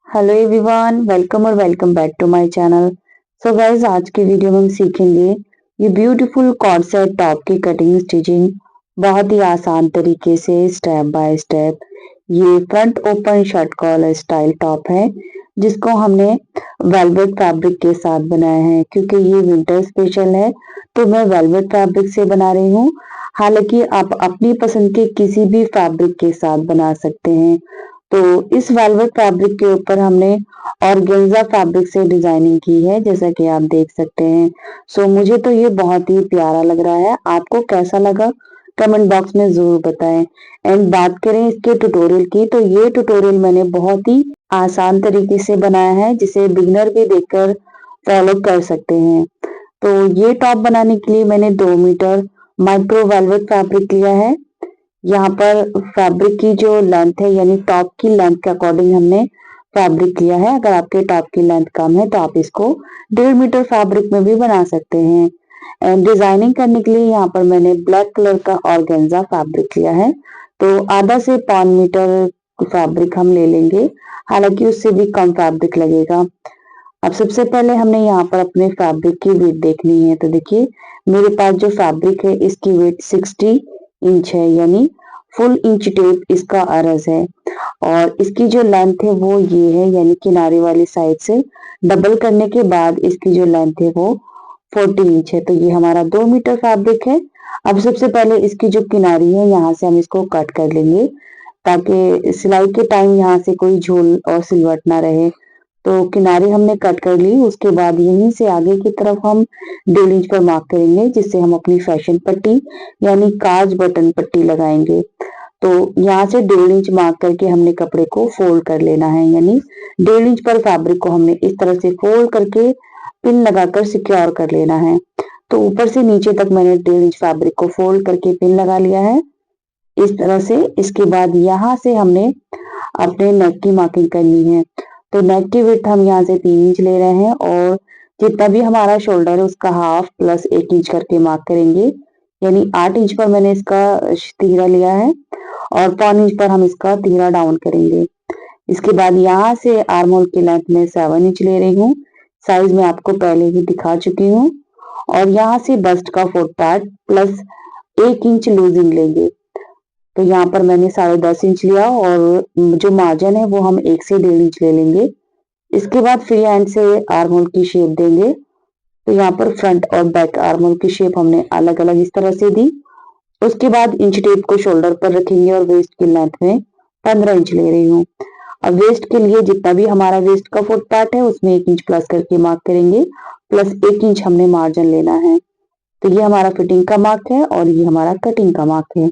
Hello everyone, welcome और welcome back to my channel. So guys, आज की video में हम सीखेंगे ये ब्यूटीफुल कॉर्ड सेट टॉप की कटिंग स्टिचिंग बहुत ही आसान तरीके से स्टेप बाय स्टेप। ये front open shirt collar style top है जिसको हमने वेलवेट फैब्रिक के साथ बनाया है। क्योंकि ये विंटर स्पेशल है तो मैं वेलवेट फैब्रिक से बना रही हूँ। हालांकि आप अपनी पसंद के किसी भी फैब्रिक के साथ बना सकते हैं। तो इस वेलवेट फैब्रिक के ऊपर हमने ऑर्गेन्जा फैब्रिक से डिजाइनिंग की है, जैसा कि आप देख सकते हैं। सो मुझे तो ये बहुत ही प्यारा लग रहा है। आपको कैसा लगा कमेंट बॉक्स में जरूर बताएं। एंड बात करें इसके ट्यूटोरियल की, तो ये ट्यूटोरियल मैंने बहुत ही आसान तरीके से बनाया है जिसे बिगिनर भी देखकर फॉलो कर सकते हैं। तो ये टॉप बनाने के लिए मैंने 2 मीटर माइक्रो वेलवेट फैब्रिक लिया है। यहाँ पर फैब्रिक की जो लेंथ है यानी टॉप की लेंथ के अकॉर्डिंग हमने फैब्रिक लिया है। अगर आपके टॉप की लेंथ कम है तो आप इसको 1.5 मीटर फैब्रिक में भी बना सकते हैं। एंड डिजाइनिंग करने के लिए यहाँ पर मैंने ब्लैक कलर का ऑर्गेन्जा फैब्रिक लिया है। तो आधा से 5 मीटर फैब्रिक हम ले लेंगे, हालांकि उससे भी कम फैब्रिक लगेगा। अब सबसे पहले हमने यहाँ पर अपने फैब्रिक की वेट देखनी है। तो देखिए, मेरे पास जो फैब्रिक है इसकी वेट 60 इंच है, यानी फुल इंच टेप इसका अरज है। और इसकी जो लेंथ है वो ये है, यानी किनारे वाली साइड से डबल करने के बाद इसकी जो लेंथ है वो 40 इंच है। तो ये हमारा 2 मीटर फैब्रिक है। अब सबसे पहले इसकी जो किनारी है यहाँ से हम इसको कट कर लेंगे, ताकि सिलाई के टाइम यहाँ से कोई झोल और सिलवट ना रहे। तो किनारे हमने कट कर ली। उसके बाद यहीं से आगे की तरफ हम 1.5 इंच पर मार्क करेंगे, जिससे हम अपनी फैशन पट्टी यानी काज बटन पट्टी लगाएंगे। तो यहाँ से 1.5 इंच मार्क करके हमने कपड़े को फोल्ड कर लेना है, यानी 1.5 इंच पर फैब्रिक को हमने इस तरह से फोल्ड करके पिन लगाकर सिक्योर कर लेना है। तो ऊपर से नीचे तक मैंने 1.5 इंच फैब्रिक को फोल्ड करके पिन लगा लिया है इस तरह से। इसके बाद यहाँ से हमने अपने नेक की मार्किंग करनी है। तो नेक की विड्थ हम यहाँ से 3 इंच ले रहे हैं और जितना भी हमारा शोल्डर है उसका हाफ प्लस 1 इंच करके मार्क करेंगे, यानी 8 इंच पर मैंने इसका तिहरा लिया है और 1/4 इंच पर हम इसका तिहरा डाउन करेंगे। इसके बाद यहाँ से आर्म होल की लेंथ में 7 इंच ले रही हूँ। साइज मैं आपको पहले ही दिखा चुकी हूँ। और यहाँ से बस्ट का 4 पार्ट प्लस 1 इंच लूजिंग लेंगे। तो यहाँ पर मैंने 10.5 इंच लिया और जो मार्जिन है वो हम 1 से 1.5 इंच ले लेंगे। इसके बाद फ्री हैंड से आर्म होल की शेप देंगे। तो यहाँ पर फ्रंट और बैक आर्म होल की शेप हमने अलग अलग इस तरह से दी। उसके बाद इंच टेप को शोल्डर पर रखेंगे और वेस्ट की लेंथ में 15 इंच ले रही हूँ। अब वेस्ट के लिए जितना भी हमारा वेस्ट का फुट पार्ट है उसमें 1 इंच प्लस करके मार्क करेंगे, प्लस 1 इंच हमने मार्जिन लेना है। तो ये हमारा फिटिंग का मार्क है और ये हमारा कटिंग का मार्क है।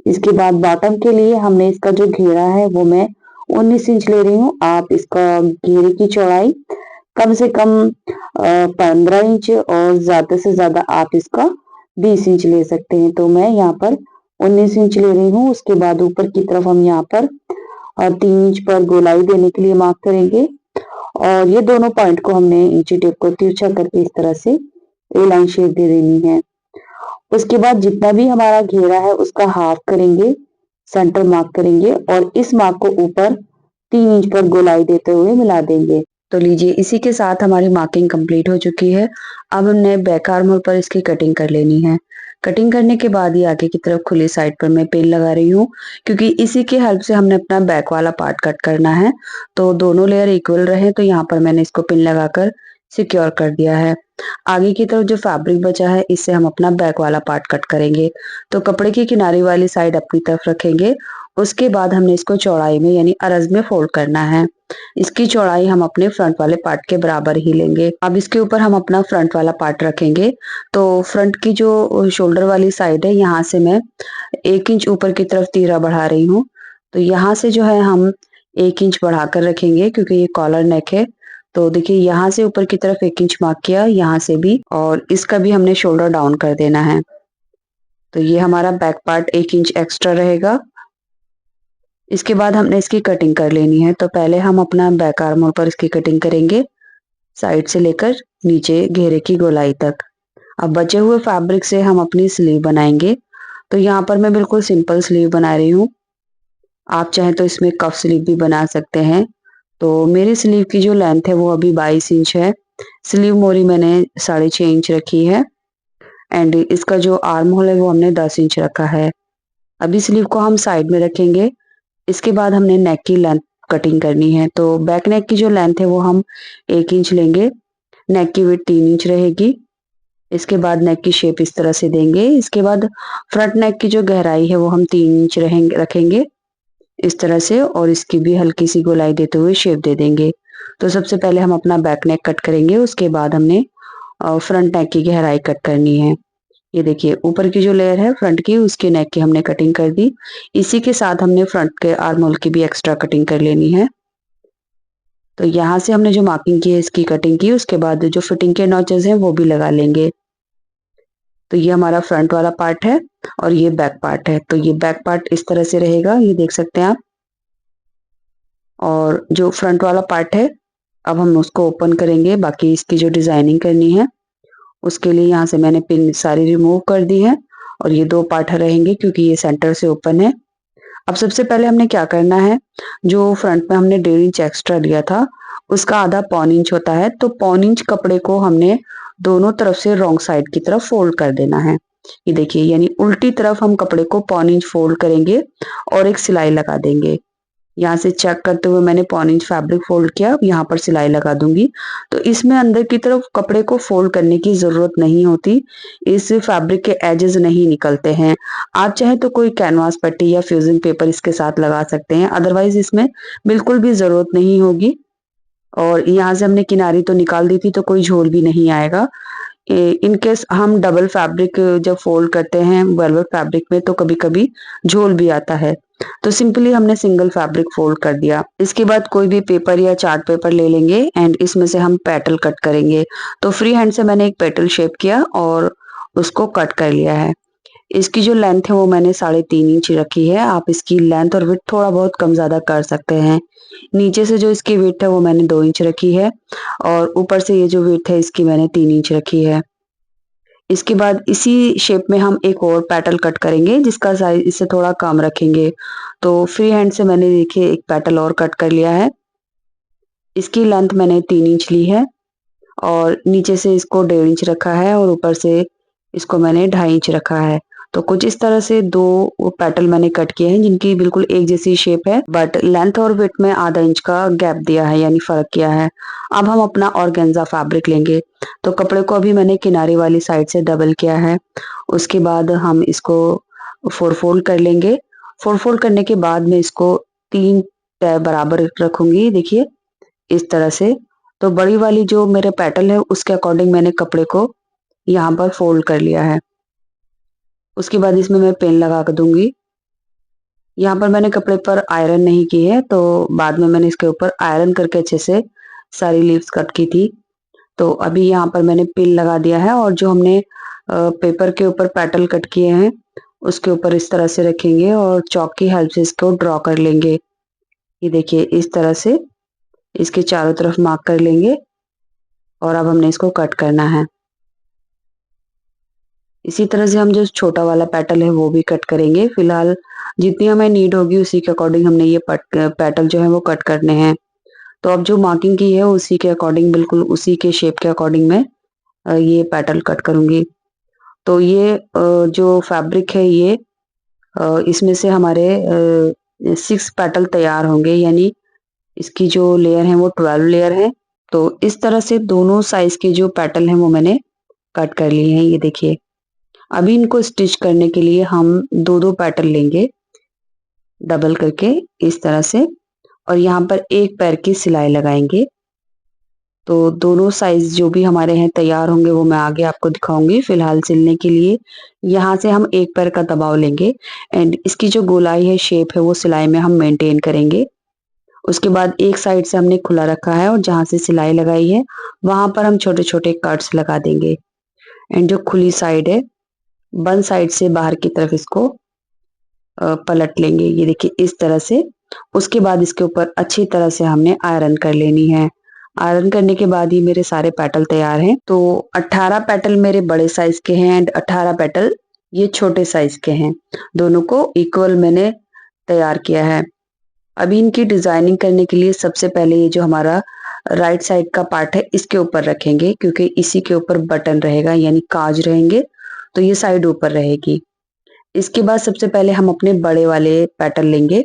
इसके बाद बॉटम के लिए हमने इसका जो घेरा है वो मैं 19 इंच ले रही हूँ। आप इसका घेरे की चौड़ाई कम से कम 15 इंच और ज्यादा से ज्यादा आप इसका 20 इंच ले सकते हैं। तो मैं यहाँ पर 19 इंच ले रही हूँ। उसके बाद ऊपर की तरफ हम यहाँ पर 3 इंच पर गोलाई देने के लिए मार्क करेंगे और ये दोनों पॉइंट को हमने इंची टेप को तिरछा करके इस तरह से ए लाइन शेप दे देनी है। उसके बाद जितना भी हमारा घेरा है उसका हाफ करेंगे, सेंटर मार्क करेंगे और इस मार्क को ऊपर 3 इंच पर गोलाई देते हुए मिला देंगे। तो लीजिए, इसी के साथ हमारी मार्किंग कंप्लीट हो चुकी है। अब हमने बैक आर्म होल पर इसकी कटिंग कर लेनी है। कटिंग करने के बाद ही आगे की तरफ खुली साइड पर मैं पिन लगा रही हूँ, क्योंकि इसी के हेल्प से हमने अपना बैक वाला पार्ट कट करना है। तो दोनों लेयर इक्वल रहे, तो यहाँ पर मैंने इसको पिन लगाकर सिक्योर कर दिया है। आगे की तरफ जो फैब्रिक बचा है इससे हम अपना बैक वाला पार्ट कट करेंगे। तो कपड़े की किनारे वाली साइड अपनी तरफ रखेंगे। उसके बाद हमने इसको चौड़ाई में यानी अरज में फोल्ड करना है। इसकी चौड़ाई हम अपने फ्रंट वाले पार्ट के बराबर ही लेंगे। अब इसके ऊपर हम अपना फ्रंट वाला पार्ट रखेंगे। तो फ्रंट की जो शोल्डर वाली साइड है यहाँ से मैं 1 इंच ऊपर की तरफ तिहरा बढ़ा रही हूँ। तो यहाँ से जो है हम 1 इंच बढ़ाकर रखेंगे, क्योंकि ये कॉलर नेक है। तो देखिए, यहाँ से ऊपर की तरफ 1 इंच मार्क किया, यहाँ से भी, और इसका भी हमने शोल्डर डाउन कर देना है। तो ये हमारा बैक पार्ट 1 इंच एक्स्ट्रा रहेगा। इसके बाद हमने इसकी कटिंग कर लेनी है। तो पहले हम अपना बैक आर्म होल पर इसकी कटिंग करेंगे, साइड से लेकर नीचे घेरे की गोलाई तक। अब बचे हुए फैब्रिक से हम अपनी स्लीव बनाएंगे। तो यहाँ पर मैं बिल्कुल सिंपल स्लीव बना रही हूँ। आप चाहें तो इसमें कफ स्लीव भी बना सकते हैं। तो मेरी स्लीव की जो लेंथ है वो अभी 22 इंच है। स्लीव मोरी मैंने 6.5 इंच रखी है एंड इसका जो आर्म होल है वो हमने 10 इंच रखा है। अभी स्लीव को हम साइड में रखेंगे। इसके बाद हमने नेक की लेंथ कटिंग करनी है। तो बैक नेक की जो लेंथ है वो हम 1 इंच लेंगे। नेक की विड्थ 3 इंच रहेगी। इसके बाद नेक की शेप इस तरह से देंगे। इसके बाद फ्रंट नेक की जो गहराई है वो हम 3 इंच रखेंगे इस तरह से, और इसकी भी हल्की सी गोलाई देते हुए शेप दे देंगे। तो सबसे पहले हम अपना बैक नेक कट करेंगे, उसके बाद हमने फ्रंट नेक की गहराई कट करनी है। ये देखिए ऊपर की जो लेयर है फ्रंट की, उसके नेक की हमने कटिंग कर दी। इसी के साथ हमने फ्रंट के आर्म होल की भी एक्स्ट्रा कटिंग कर लेनी है। तो यहाँ से हमने जो मार्किंग की है इसकी कटिंग की, उसके बाद जो फिटिंग के नॉचेस हैं वो भी लगा लेंगे। तो ये हमारा फ्रंट वाला पार्ट है और ये बैक पार्ट है। तो ये बैक पार्ट इस तरह से रहेगा, ये देख सकते हैं आप। और जो फ्रंट वाला पार्ट है अब हम उसको ओपन करेंगे। बाकी इसकी जो डिजाइनिंग करनी है उसके लिए यहाँ से मैंने पिन सारी रिमूव कर दी है और ये 2 पार्ट रहेंगे क्योंकि ये सेंटर से ओपन है। अब सबसे पहले हमने क्या करना है, जो फ्रंट में हमने 1.5 इंच एक्स्ट्रा लिया था उसका आधा 1.25 इंच होता है, तो 1.25 इंच कपड़े को हमने दोनों तरफ से रॉन्ग साइड की तरफ फोल्ड कर देना है। ये देखिए, यानी उल्टी तरफ हम कपड़े को 1.25 इंच फोल्ड करेंगे और एक सिलाई लगा देंगे। यहाँ से चेक करते हुए मैंने 1.25 इंच फैब्रिक फोल्ड किया, अब यहाँ पर सिलाई लगा दूंगी। तो इसमें अंदर की तरफ कपड़े को फोल्ड करने की जरूरत नहीं होती, इस फैब्रिक के एजेस नहीं निकलते हैं। आप चाहे तो कोई कैनवास पट्टी या फ्यूजिंग पेपर इसके साथ लगा सकते हैं, अदरवाइज इसमें बिल्कुल भी जरूरत नहीं होगी। और यहाँ से हमने किनारी तो निकाल दी थी तो कोई झोल भी नहीं आएगा। इन केस हम डबल फैब्रिक जब फोल्ड करते हैं वेलवेट फैब्रिक में तो कभी कभी झोल भी आता है, तो सिंपली हमने सिंगल फैब्रिक फोल्ड कर दिया। इसके बाद कोई भी पेपर या चार्ट पेपर ले लेंगे एंड इसमें से हम पेटल कट करेंगे। तो फ्री हैंड से मैंने एक पेटल शेप किया और उसको कट कर लिया है। इसकी जो लेंथ है वो मैंने 3.5 इंच रखी है। आप इसकी लेंथ और विड्थ थोड़ा बहुत कम ज्यादा कर सकते हैं। नीचे से जो इसकी विड्थ है वो मैंने 2 इंच रखी है और ऊपर से ये जो विड्थ है इसकी मैंने 3 इंच रखी है। इसके बाद इसी शेप में हम एक और पेटल कट करेंगे जिसका साइज इससे थोड़ा कम रखेंगे। तो फ्री हैंड से मैंने देखिए एक पेटल और कट कर लिया है। इसकी लेंथ मैंने 3 इंच ली है और नीचे से इसको 1.5 इंच रखा है और ऊपर से इसको मैंने 2.5 इंच रखा है। तो कुछ इस तरह से 2 पेटल मैंने कट किए हैं जिनकी बिल्कुल एक जैसी शेप है, बट लेंथ और विड्थ में आधा इंच का गैप दिया है, यानी फर्क किया है। अब हम अपना ऑर्गेन्जा फैब्रिक लेंगे। तो कपड़े को अभी मैंने किनारे वाली साइड से डबल किया है। उसके बाद हम इसको 4 फोल्ड कर लेंगे। 4 फोल्ड करने के बाद मैं इसको 3 तय बराबर रखूंगी, देखिए इस तरह से। तो बड़ी वाली जो मेरे पेटल है उसके अकॉर्डिंग मैंने कपड़े को यहाँ पर फोल्ड कर लिया है। उसके बाद इसमें मैं पेन लगा कर दूंगी। यहाँ पर मैंने कपड़े पर आयरन नहीं की है, तो बाद में मैंने इसके ऊपर आयरन करके अच्छे से सारी लीव्स कट की थी। तो अभी यहाँ पर मैंने पिन लगा दिया है और जो हमने पेपर के ऊपर पेटल कट किए हैं उसके ऊपर इस तरह से रखेंगे और चॉक की हेल्प से इसको ड्रॉ कर लेंगे। ये देखिए इस तरह से इसके चारों तरफ मार्क कर लेंगे और अब हमने इसको कट करना है। इसी तरह से हम जो छोटा वाला पेटल है वो भी कट करेंगे। फिलहाल जितनी हमें नीड होगी उसी के अकॉर्डिंग हमने ये पेटल जो है वो कट करने हैं। तो अब जो मार्किंग की है उसी के अकॉर्डिंग, बिल्कुल उसी के शेप के अकॉर्डिंग मैं ये पेटल कट करूंगी। तो ये जो फैब्रिक है ये इसमें से हमारे 6 पेटल तैयार होंगे, यानी इसकी जो लेयर है वो 12 लेयर है। तो इस तरह से दोनों साइज के जो पेटल हैं वो मैंने कट कर लिए हैं, ये देखिए। अभी इनको स्टिच करने के लिए हम 2-2 पैटर्न लेंगे डबल करके इस तरह से, और यहाँ पर एक पैर की सिलाई लगाएंगे। तो दोनों साइज जो भी हमारे हैं तैयार होंगे वो मैं आगे आपको दिखाऊंगी। फिलहाल सिलने के लिए यहाँ से हम एक पैर का दबाव लेंगे एंड इसकी जो गोलाई है, शेप है, वो सिलाई में हम मेंटेन करेंगे। उसके बाद एक साइड से हमने खुला रखा है और जहाँ से सिलाई लगाई है वहां पर हम छोटे छोटे कट्स लगा देंगे एंड जो खुली साइड है बंद साइड से बाहर की तरफ इसको पलट लेंगे, ये देखिए इस तरह से। उसके बाद इसके ऊपर अच्छी तरह से हमने आयरन कर लेनी है। आयरन करने के बाद ही मेरे सारे पेटल तैयार हैं। तो 18 पेटल मेरे बड़े साइज के हैं एंड 18 पेटल ये छोटे साइज के हैं। दोनों को इक्वल मैंने तैयार किया है। अभी इनकी डिजाइनिंग करने के लिए सबसे पहले ये जो हमारा राइट साइड का पार्ट है इसके ऊपर रखेंगे, क्योंकि इसी के ऊपर बटन रहेगा यानी काज रहेंगे, तो ये साइड ऊपर रहेगी। इसके बाद सबसे पहले हम अपने बड़े वाले पैटर्न लेंगे।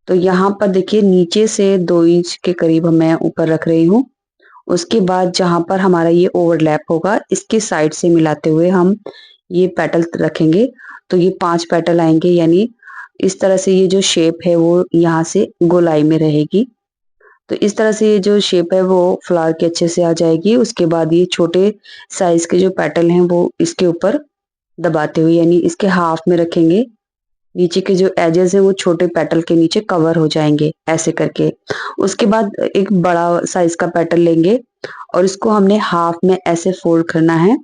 तो यहाँ पर देखिए नीचे से 2 इंच के करीब मैं ऊपर रख रही हूँ। उसके बाद जहां पर हमारा ये ओवरलैप होगा इसके साइड से मिलाते हुए हम ये पेटल रखेंगे। तो ये 5 पेटल आएंगे, यानी इस तरह से ये जो शेप है वो यहाँ से गोलाई में रहेगी। तो इस तरह से ये जो शेप है वो फ्लावर के अच्छे से आ जाएगी। उसके बाद ये छोटे साइज के जो पेटल हैं वो इसके ऊपर दबाते हुए, यानी इसके हाफ में रखेंगे। नीचे के जो एजेस है वो छोटे पेटल के नीचे कवर हो जाएंगे ऐसे करके। उसके बाद एक बड़ा साइज का पेटल लेंगे और इसको हमने हाफ में ऐसे फोल्ड करना है,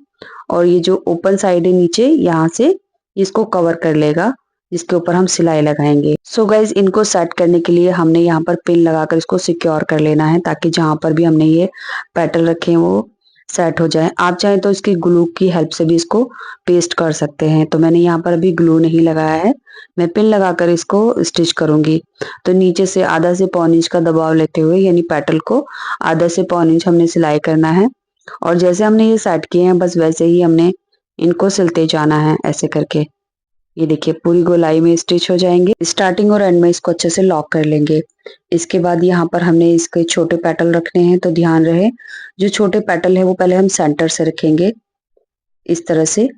और ये जो ओपन साइड है नीचे यहाँ से इसको कवर कर लेगा, जिसके ऊपर हम सिलाई लगाएंगे। सो गाइज इनको सेट करने के लिए हमने यहाँ पर पिन लगाकर इसको सिक्योर कर लेना है, ताकि जहां पर भी हमने ये पेटल रखे हैं वो सेट हो जाए। आप चाहें तो इसकी ग्लू की हेल्प से भी इसको पेस्ट कर सकते हैं। तो मैंने यहाँ पर अभी ग्लू नहीं लगाया है, मैं पिन लगाकर इसको स्टिच करूंगी। तो नीचे से आधा से पौन इंच का दबाव लेते हुए, यानी पेटल को आधा से पौन इंच हमने सिलाई करना है। और जैसे हमने ये सेट किए हैं बस वैसे ही हमने इनको सिलते जाना है ऐसे करके। ये देखिए पूरी गोलाई में स्टिच हो जाएंगे। स्टार्टिंग और एंड में इसको अच्छे से लॉक कर लेंगे। इसके बाद यहाँ पर हमने इसके छोटे पेटल रखने हैं, तो ध्यान रहे जो छोटे पेटल है वो पहले हम सेंटर से रखेंगे इस तरह से,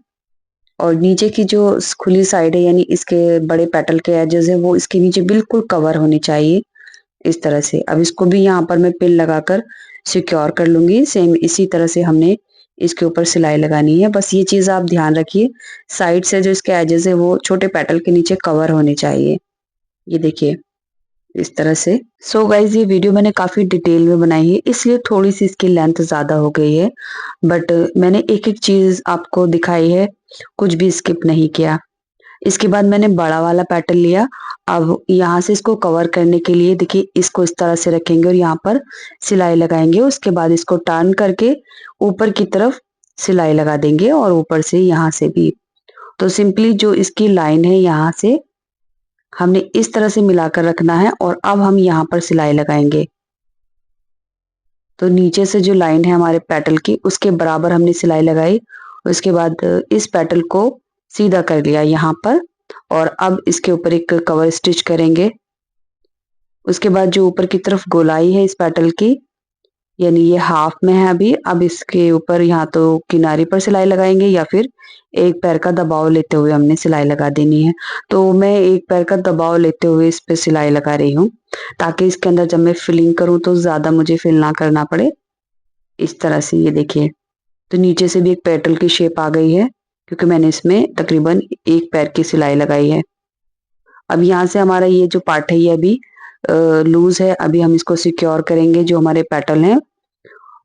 और नीचे की जो खुली साइड है यानी इसके बड़े पेटल के एजेस है वो इसके नीचे बिल्कुल कवर होने चाहिए इस तरह से। अब इसको भी यहाँ पर मैं पिन लगाकर सिक्योर कर लूंगी। सेम इसी तरह से हमने इसके ऊपर सिलाई लगानी है। बस ये चीज आप ध्यान रखिए, साइड से जो इसके एजेस है वो छोटे पेटल के नीचे कवर होने चाहिए। ये देखिए इस तरह से। सो गाइज ये वीडियो मैंने काफी डिटेल में बनाई है, इसलिए थोड़ी सी इसकी लेंथ ज्यादा हो गई है, बट मैंने एक एक चीज आपको दिखाई है, कुछ भी स्किप नहीं किया। इसके बाद मैंने बड़ा वाला पैटर्न लिया। अब यहाँ से इसको कवर करने के लिए देखिए इसको इस तरह से रखेंगे और यहाँ पर सिलाई लगाएंगे। उसके बाद इसको टर्न करके ऊपर की तरफ सिलाई लगा देंगे, और ऊपर से यहाँ से भी। तो सिंपली जो इसकी लाइन है यहाँ से हमने इस तरह से मिलाकर रखना है, और अब हम यहाँ पर सिलाई लगाएंगे। तो नीचे से जो लाइन है हमारे पेटल की उसके बराबर हमने सिलाई लगाई। उसके बाद इस पेटल को सीधा कर लिया यहाँ पर, और अब इसके ऊपर एक कवर स्टिच करेंगे। उसके बाद जो ऊपर की तरफ गोलाई है इस पेटल की, यानी ये हाफ में है अभी, अब इसके ऊपर यहाँ तो किनारे पर सिलाई लगाएंगे या फिर एक पैर का दबाव लेते हुए हमने सिलाई लगा देनी है। तो मैं एक पैर का दबाव लेते हुए इस पे सिलाई लगा रही हूँ, ताकि इसके अंदर जब मैं फिलिंग करूँ तो ज्यादा मुझे फिल ना करना पड़े। इस तरह से ये देखिए, तो नीचे से भी एक पेटल की शेप आ गई है, क्योंकि मैंने इसमें तकरीबन एक पैर की सिलाई लगाई है। अब यहाँ से हमारा ये जो पार्ट है ये अभी लूज है, अभी हम इसको सिक्योर करेंगे। जो हमारे पेटल हैं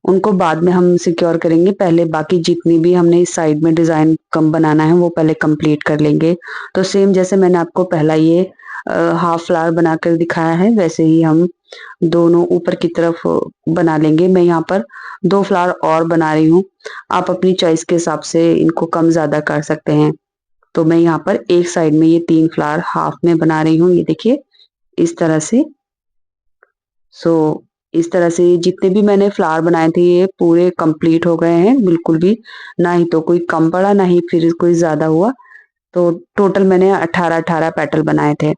उनको बाद में हम सिक्योर करेंगे, पहले बाकी जितनी भी हमने इस साइड में डिजाइन कम बनाना है वो पहले कंप्लीट कर लेंगे। तो सेम जैसे मैंने आपको पहला ये हाफ फ्लावर बनाकर दिखाया है, वैसे ही हम दोनों ऊपर की तरफ बना लेंगे। मैं यहाँ पर 2 फ्लावर और बना रही हूँ, आप अपनी चॉइस के हिसाब से इनको कम ज्यादा कर सकते हैं। तो मैं यहाँ पर एक साइड में ये 3 फ्लावर हाफ में बना रही हूँ, ये देखिए इस तरह से। सो इस तरह से जितने भी मैंने फ्लावर बनाए थे ये पूरे कंप्लीट हो गए हैं, बिल्कुल भी ना ही तो कोई कम पड़ा ना ही फिर कोई ज्यादा हुआ। तो टोटल मैंने 18 पेटल बनाए थे।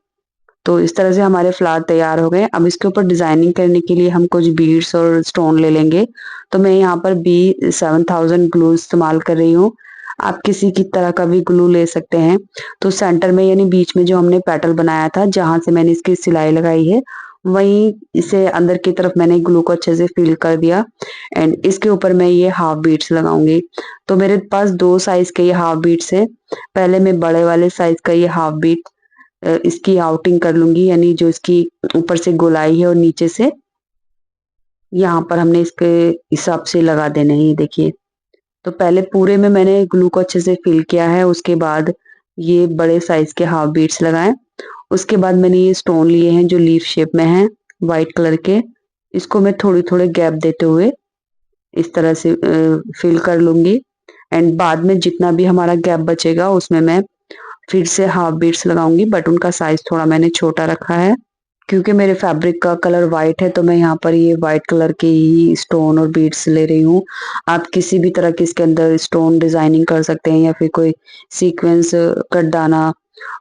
तो इस तरह से हमारे फ्लावर तैयार हो गए। अब इसके ऊपर डिजाइनिंग करने के लिए हम कुछ बीड्स और स्टोन ले लेंगे। तो मैं यहाँ पर B7000 ग्लू इस्तेमाल कर रही हूँ, आप किसी की तरह का भी ग्लू ले सकते हैं। तो सेंटर में यानी बीच में जो हमने पेटल बनाया था जहां से मैंने इसकी सिलाई लगाई है, वहीं इसे अंदर की तरफ मैंने ग्लू को अच्छे से फिल कर दिया, एंड इसके ऊपर मैं ये हाफ बीट्स लगाऊंगी। तो मेरे पास 2 साइज के ये हाफ बीट्स है। पहले मैं बड़े वाले साइज का ये हाफ बीट इसकी आउटिंग कर लूंगी, यानी जो इसकी ऊपर से गोलाई है और नीचे से यहाँ पर हमने इसके हिसाब से लगा देने हैं। ये देखिए, तो पहले पूरे में मैंने ग्लू को अच्छे से फिल किया है, उसके बाद ये बड़े साइज के हाफ बीट्स लगाए। उसके बाद मैंने ये स्टोन लिए हैं जो लीफ शेप में हैं व्हाइट कलर के, इसको मैं थोड़ी थोड़े गैप देते हुए इस तरह से फिल कर लूंगी। एंड बाद में जितना भी हमारा गैप बचेगा उसमें मैं फिर से हाफ बीट्स लगाऊंगी, बट उनका साइज थोड़ा मैंने छोटा रखा है। क्योंकि मेरे फैब्रिक का कलर वाइट है तो मैं यहाँ पर ये वाइट कलर के ही स्टोन और बीड्स ले रही हूँ। आप किसी भी तरह की इसके अंदर स्टोन डिजाइनिंग कर सकते हैं या फिर कोई सीक्वेंस कटदाना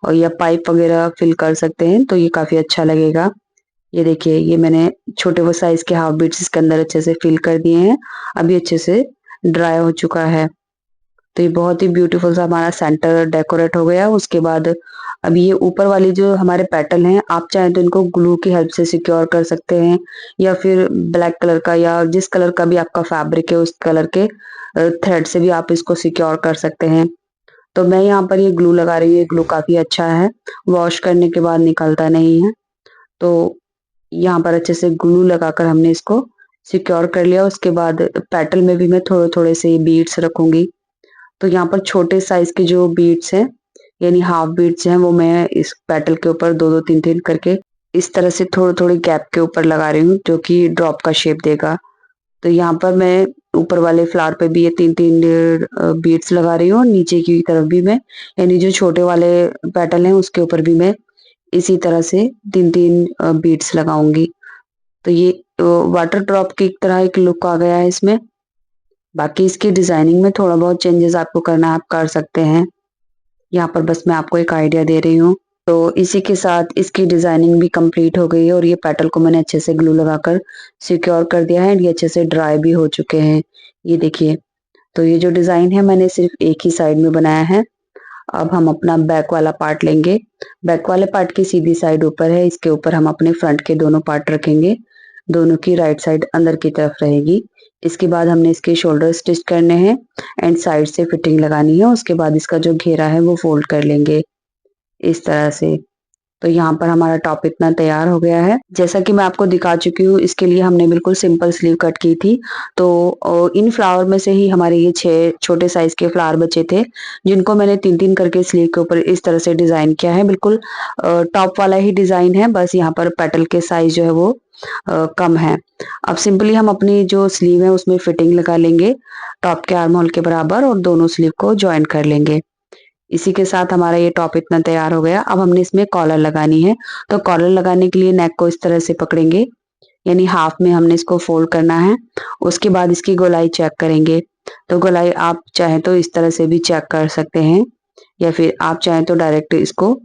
और या पाइप वगैरह फिल कर सकते हैं, तो ये काफी अच्छा लगेगा। ये देखिए, ये मैंने छोटे वो साइज के हाफ बीट्स इसके अंदर अच्छे से फिल कर दिए हैं। अभी अच्छे से ड्राई हो चुका है। तो ये बहुत ही ब्यूटीफुल सा हमारा सेंटर डेकोरेट हो गया। उसके बाद अभी ये ऊपर वाली जो हमारे पेटल हैं, आप चाहें तो इनको ग्लू की हेल्प से सिक्योर कर सकते हैं या फिर ब्लैक कलर का या जिस कलर का भी आपका फैब्रिक है उस कलर के थ्रेड से भी आप इसको सिक्योर कर सकते हैं। तो मैं यहाँ पर ये ग्लू लगा रही हूँ। ये ग्लू काफी अच्छा है, वॉश करने के बाद निकलता नहीं है। तो यहाँ पर अच्छे से ग्लू लगाकर हमने इसको सिक्योर कर लिया। उसके बाद पेटल में भी मैं थोड़े थोड़े से बीड्स रखूंगी। तो यहाँ पर छोटे साइज के जो बीड्स हैं यानी हाफ बीड्स हैं वो मैं इस पेटल के ऊपर दो दो तीन तीन करके इस तरह से थोड़ी थोड़ी गैप के ऊपर लगा रही हूँ, जो कि ड्रॉप का शेप देगा। तो यहाँ पर मैं ऊपर वाले फ्लावर पे भी ये तीन तीन बीड्स लगा रही हूँ और नीचे की तरफ भी मैं यानी जो छोटे वाले पेटल हैं उसके ऊपर भी मैं इसी तरह से तीन तीन बीड्स लगाऊंगी। तो ये वाटर ड्रॉप की तरह एक लुक आ गया है इसमें। बाकी इसकी डिजाइनिंग में थोड़ा बहुत चेंजेस आपको करना है, आप कर सकते हैं। यहाँ पर बस मैं आपको एक आइडिया दे रही हूँ। तो इसी के साथ इसकी डिजाइनिंग भी कंप्लीट हो गई है और ये पेटल को मैंने अच्छे से ग्लू लगाकर सिक्योर कर दिया है। ये अच्छे से ड्राई भी हो चुके हैं। ये देखिए, तो ये जो डिजाइन है मैंने सिर्फ एक ही साइड में बनाया है। अब हम अपना बैक वाला पार्ट लेंगे। बैक वाले पार्ट की सीधी साइड ऊपर है, इसके ऊपर हम अपने फ्रंट के दोनों पार्ट रखेंगे। दोनों की राइट साइड अंदर की तरफ रहेगी। इसके बाद हमने इसके शोल्डर स्टिच करने हैं एंड साइड से फिटिंग लगानी है। उसके बाद इसका जो घेरा है वो फोल्ड कर लेंगे इस तरह से। तो यहाँ पर हमारा टॉप इतना तैयार हो गया है। जैसा कि मैं आपको दिखा चुकी हूँ, इसके लिए हमने बिल्कुल सिंपल स्लीव कट की थी। तो इन फ्लावर में से ही हमारे ये 6 छोटे साइज के फ्लावर बचे थे, जिनको मैंने तीन तीन करके स्लीव के ऊपर इस तरह से डिजाइन किया है। बिल्कुल टॉप वाला ही डिजाइन है, बस यहाँ पर पेटल के साइज जो है वो कम है। अब सिंपली हम अपनी जो स्लीव है उसमें फिटिंग लगा लेंगे टॉप के आर्म होल के बराबर और दोनों स्लीव को ज्वाइन कर लेंगे। इसी के साथ हमारा ये टॉप इतना तैयार हो गया। अब हमने इसमें कॉलर लगानी है। तो कॉलर लगाने के लिए नेक को इस तरह से पकड़ेंगे, यानी हाफ में हमने इसको फोल्ड करना है। उसके बाद इसकी गोलाई चेक करेंगे। तो गोलाई आप चाहें तो इस तरह से भी चेक कर सकते हैं या फिर आप चाहें तो डायरेक्ट इसको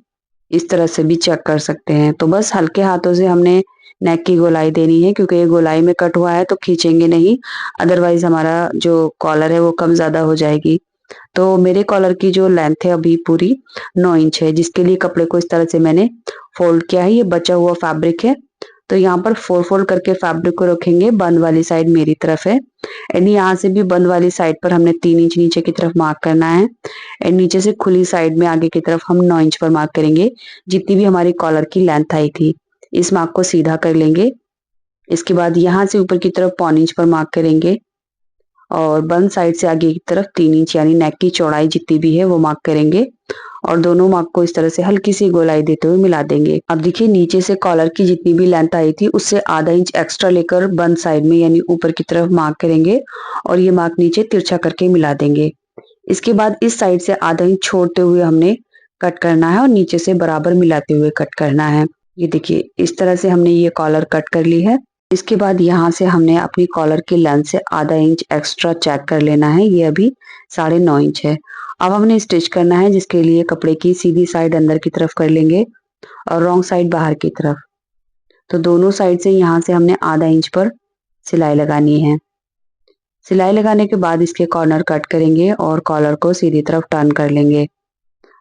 इस तरह से भी चेक कर सकते हैं। तो बस हल्के हाथों से हमने नेक की गोलाई देनी है, क्योंकि ये गोलाई में कट हुआ है तो खींचेंगे नहीं, अदरवाइज हमारा जो कॉलर है वो कम ज्यादा हो जाएगी। तो मेरे कॉलर की जो लेंथ है अभी पूरी 9 इंच है, जिसके लिए कपड़े को इस तरह से मैंने फोल्ड किया है। ये बचा हुआ फैब्रिक है, तो यहाँ पर फोल्ड फोल्ड करके फैब्रिक को रखेंगे। बंद वाली साइड मेरी तरफ है एंड यहाँ से भी बंद वाली साइड पर हमने 3 इंच नीचे की तरफ मार्क करना है एंड नीचे से खुली साइड में आगे की तरफ हम 9 इंच पर मार्क करेंगे, जितनी भी हमारी कॉलर की लेंथ आई थी। इस मार्क को सीधा कर लेंगे। इसके बाद यहाँ से ऊपर की तरफ 1.25 इंच पर मार्क करेंगे और बंद साइड से आगे की तरफ 3 इंच यानी नेक की चौड़ाई जितनी भी है वो मार्क करेंगे और दोनों मार्क को इस तरह से हल्की सी गोलाई देते हुए मिला देंगे। अब देखिए, नीचे से कॉलर की जितनी भी लेंथ आई थी उससे आधा इंच एक्स्ट्रा लेकर बंद साइड में यानी ऊपर की तरफ मार्क करेंगे और ये मार्क नीचे तिरछा करके मिला देंगे। इसके बाद इस साइड से आधा इंच छोड़ते हुए हमने कट करना है और नीचे से बराबर मिलाते हुए कट करना है। ये देखिए, इस तरह से हमने ये कॉलर कट कर ली है। इसके बाद यहाँ से हमने अपनी कॉलर की लेंथ से आधा इंच एक्स्ट्रा चेक कर लेना है। ये अभी 9.5 इंच है। अब हमने स्टिच करना है, जिसके लिए कपड़े की सीधी साइड अंदर की तरफ कर लेंगे और रॉन्ग साइड बाहर की तरफ। तो दोनों साइड से यहाँ से हमने आधा इंच पर सिलाई लगानी है। सिलाई लगाने के बाद इसके कॉर्नर कट करेंगे और कॉलर को सीधी तरफ टर्न कर लेंगे।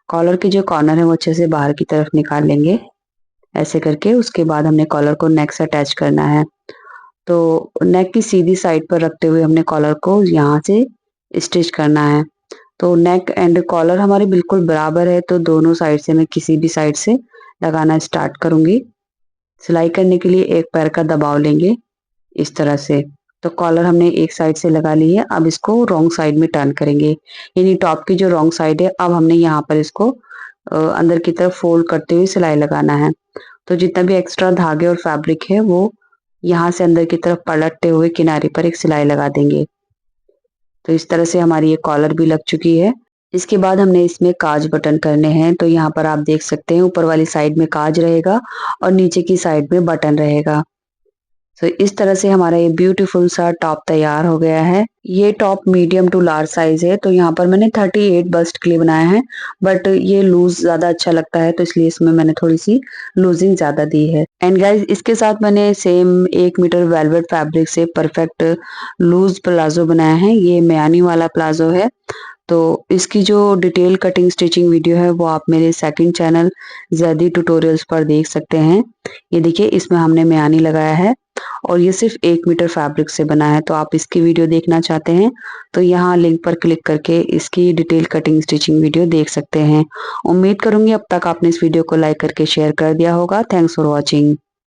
कॉलर के जो कॉर्नर है वो अच्छे से बाहर की तरफ निकाल लेंगे ऐसे करके। उसके बाद हमने कॉलर को नेक से अटैच करना है। तो नेक की सीधी साइड पर रखते हुए हमने कॉलर को यहाँ से स्टिच करना है। तो नेक एंड कॉलर हमारे बिल्कुल बराबर है, तो दोनों साइड से मैं किसी भी साइड से लगाना स्टार्ट करूंगी। सिलाई करने के लिए एक पैर का दबाव लेंगे इस तरह से। तो कॉलर हमने एक साइड से लगा ली है। अब इसको रॉन्ग साइड में टर्न करेंगे, यानी टॉप की जो रॉन्ग साइड है अब हमने यहाँ पर इसको अंदर की तरफ फोल्ड करते हुए सिलाई लगाना है। तो जितना भी एक्स्ट्रा धागे और फैब्रिक है वो यहाँ से अंदर की तरफ पलटते हुए किनारे पर एक सिलाई लगा देंगे। तो इस तरह से हमारी ये कॉलर भी लग चुकी है। इसके बाद हमने इसमें काज बटन करने हैं। तो यहाँ पर आप देख सकते हैं ऊपर वाली साइड में काज रहेगा और नीचे की साइड में बटन रहेगा। तो इस तरह से हमारा ये ब्यूटीफुल सा टॉप तैयार हो गया है। ये top medium to large size है। तो यहाँ पर मैंने 38 बस्ट के लिए बनाया है, बट ये लूज ज्यादा अच्छा लगता है तो इसलिए इसमें मैंने थोड़ी सी लूजिंग ज्यादा दी है। एंड गाइज इसके साथ मैंने सेम 1 मीटर वेलवेट फैब्रिक से परफेक्ट लूज प्लाजो बनाया है। ये म्यानी वाला प्लाजो है। तो इसकी जो डिटेल कटिंग स्टिचिंग वीडियो है वो आप मेरे सेकंड चैनल जैदी ट्यूटोरियल्स पर देख सकते हैं। ये देखिए इसमें हमने म्यानी लगाया है और ये सिर्फ 1 मीटर फैब्रिक से बना है। तो आप इसकी वीडियो देखना चाहते हैं तो यहाँ लिंक पर क्लिक करके इसकी डिटेल कटिंग स्टिचिंग वीडियो देख सकते हैं। उम्मीद करूंगी अब तक आपने इस वीडियो को लाइक करके शेयर कर दिया होगा। Thanks for watching.